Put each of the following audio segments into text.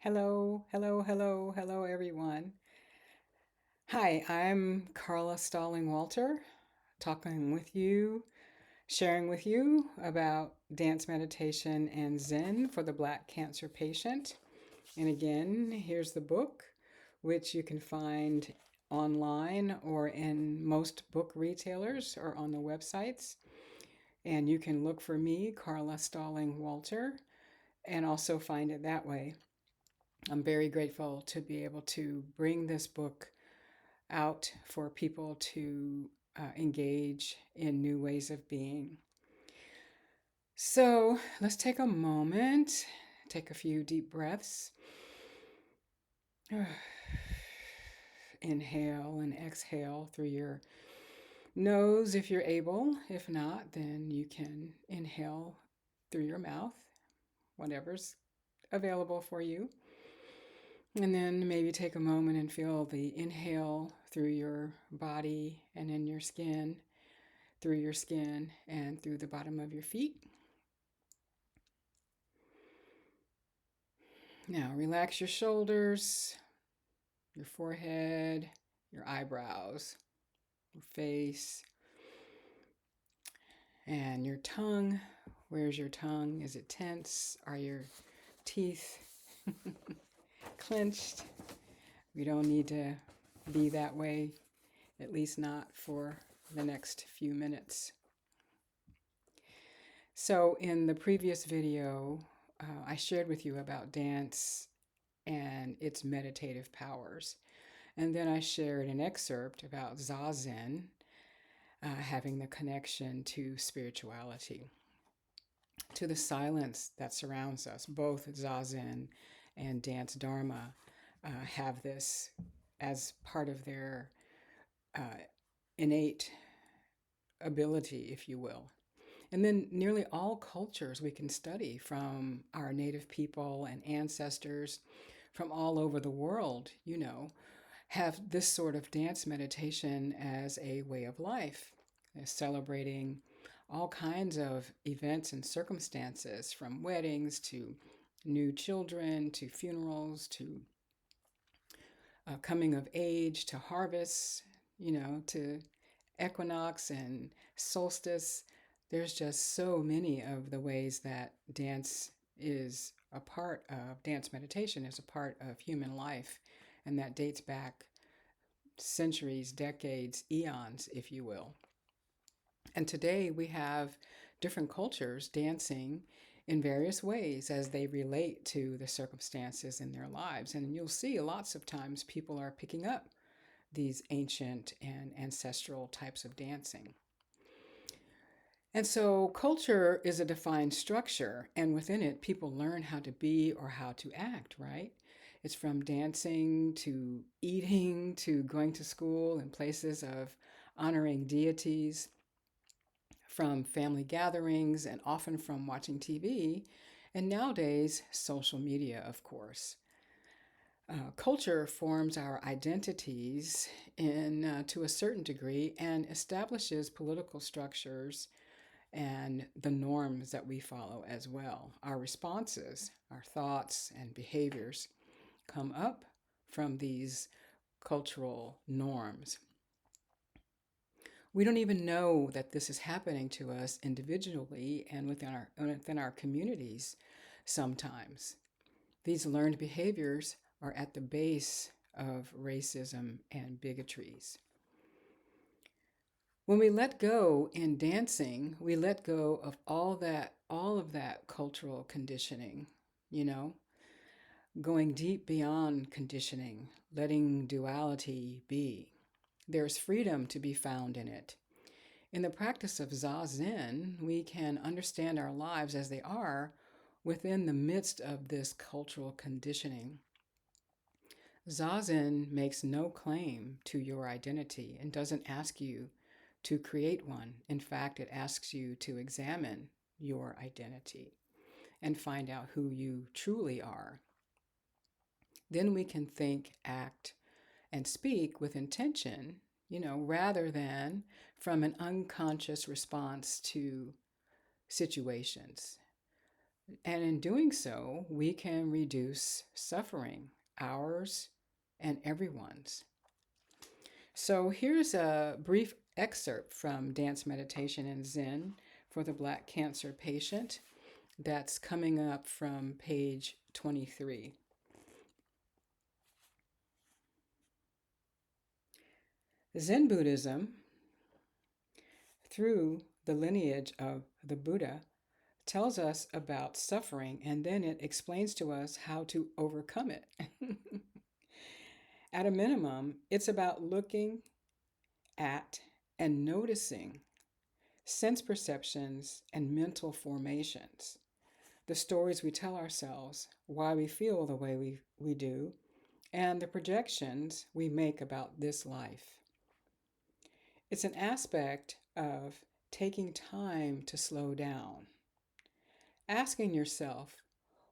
Hello, hello, hello, hello, everyone. Hi, I'm Carla Stalling Walter, talking with you, sharing with you about dance meditation and Zen for the Black cancer patient. And again, here's the book, which you can find online or in most book retailers or on the websites. And you can look for me, Carla Stalling Walter, and also find it that way. I'm very grateful to be able to bring this book out for people to engage in new ways of being. So let's take a moment, take a few deep breaths. Inhale and exhale through your nose if you're able. If not, then you can inhale through your mouth, whatever's available for you. And then maybe take a moment and feel the inhale through your body and in your skin, through your skin and through the bottom of your feet. Now relax your shoulders, your forehead, your eyebrows, your face, and your tongue. Where's your tongue? Is it tense? Are your teeth clenched? We don't need to be that way, at least not for the next few minutes. So in the previous video, I shared with you about dance and its meditative powers. And then I shared an excerpt about Zazen having the connection to spirituality, to the silence that surrounds us. Both Zazen and Dance Dharma have this as part of their uh, innate ability, if you will. And then nearly all cultures we can study from our native people and ancestors from all over the world, have this sort of dance meditation as a way of life, celebrating all kinds of events and circumstances from weddings to new children to funerals to coming of age to harvests, to equinox and solstice. There's just so many of the ways that dance meditation is a part of human life, and that dates back centuries, decades, eons, if you will. And today we have different cultures dancing in various ways as they relate to the circumstances in their lives. And you'll see lots of times people are picking up these ancient and ancestral types of dancing. And so culture is a defined structure, and within it, people learn how to be or how to act, right? It's from dancing to eating to going to school and places of honoring deities, from family gatherings, and often from watching TV, and nowadays, social media, of course. Culture forms our identities to a certain degree and establishes political structures and the norms that we follow as well. Our responses, our thoughts, and behaviors come up from these cultural norms. We don't even know that this is happening to us individually and within our communities sometimes. These learned behaviors are at the base of racism and bigotries. When we let go in dancing, we let go of all of that cultural conditioning, you know, going deep beyond conditioning, letting duality be. There's freedom to be found in it. In the practice of Zazen, we can understand our lives as they are within the midst of this cultural conditioning. Zazen makes no claim to your identity and doesn't ask you to create one. In fact, it asks you to examine your identity and find out who you truly are. Then we can think, act, and speak with intention, rather than from an unconscious response to situations. And in doing so, we can reduce suffering, ours and everyone's. So here's a brief excerpt from Dance Meditation and Zen for the Black Cancer Patient that's coming up from page 23. Zen Buddhism, through the lineage of the Buddha, tells us about suffering and then it explains to us how to overcome it. At a minimum, it's about looking at and noticing sense perceptions and mental formations, the stories we tell ourselves, why we feel the way we do, and the projections we make about this life. It's an aspect of taking time to slow down, asking yourself,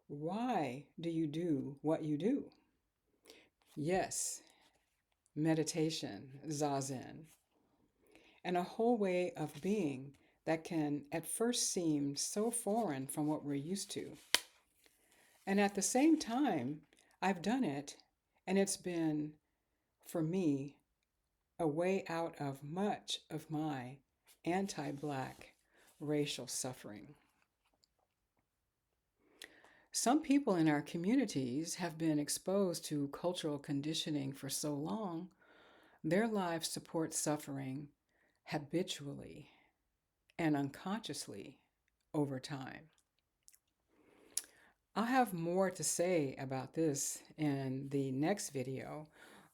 why do you do what you do? Yes, meditation, Zazen, and a whole way of being that can at first seem so foreign from what we're used to. And at the same time, I've done it, and it's been, for me, a way out of much of my anti Black racial suffering. Some people in our communities have been exposed to cultural conditioning for so long, their lives support suffering habitually and unconsciously over time. I'll have more to say about this in the next video,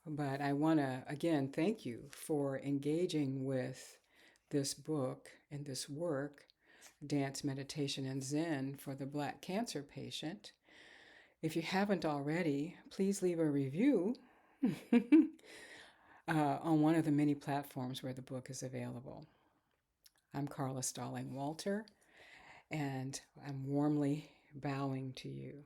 but I want to again thank you for engaging with this book and this work, Dance, Meditation, and Zen for the Black Cancer Patient. If you haven't already, please leave a review on one of the many platforms where the book is available. I'm Carla Stalling Walter, and I'm warmly bowing to you.